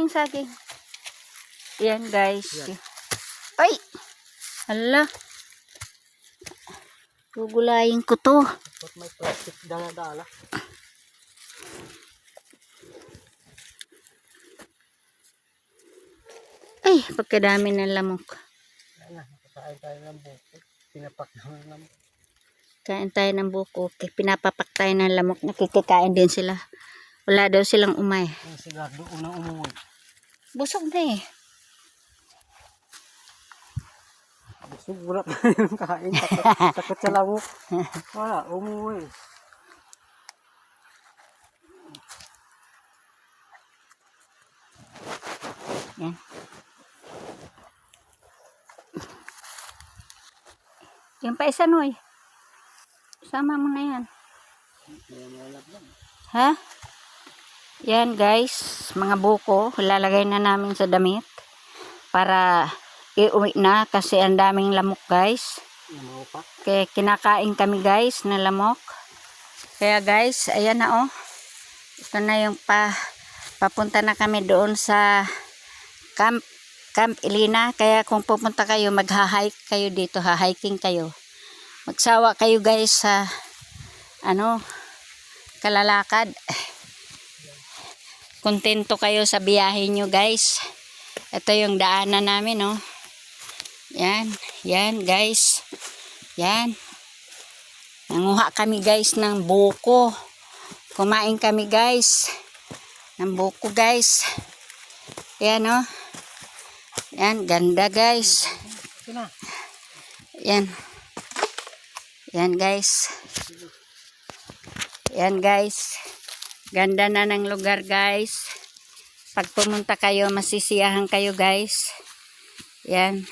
daming saging. Yan guys. Yan. Ay! Hala. Gugulayin ko to. Dapat may plastic dala-dala. Ay, pagkadami ng lamok. Yan na, nakakain tayo ng buko. Pinapak naman ng lamok. Kain tayo ng buko. Okay, pinapapak tayo ng lamok. Nakikikain din sila. Wala daw silang umay. Yan sila doon na umuwi. Busog na eh. Busog, wala pa yung kain. Takot sa lamok. Wala, umuwi. Yan. Yan pa isa noy. Sama mo na yan. Ha? Yan guys, mga buko, lalagay na namin sa damit para iuwi na kasi ang daming lamok guys. Kaya kinakain kami guys na lamok. Kaya guys, ayan na oh. Ito na yung papunta na kami doon sa Camp Elina. Kaya kung pupunta kayo, magha-hike kayo dito, ha-hiking kayo. Magsawa kayo guys sa kalalakad. Kontento kayo sa biyahe nyo guys. Ito yung daanan namin oh. Yan, yan guys. Yan. Nanguha kami guys ng buko. Kumain kami guys ng buko guys. Yan oh. Yan, ganda guys. Yan. Yan guys. Yan guys. Ganda na ng lugar guys. Pag pumunta kayo, masisiyahan kayo guys. Yan.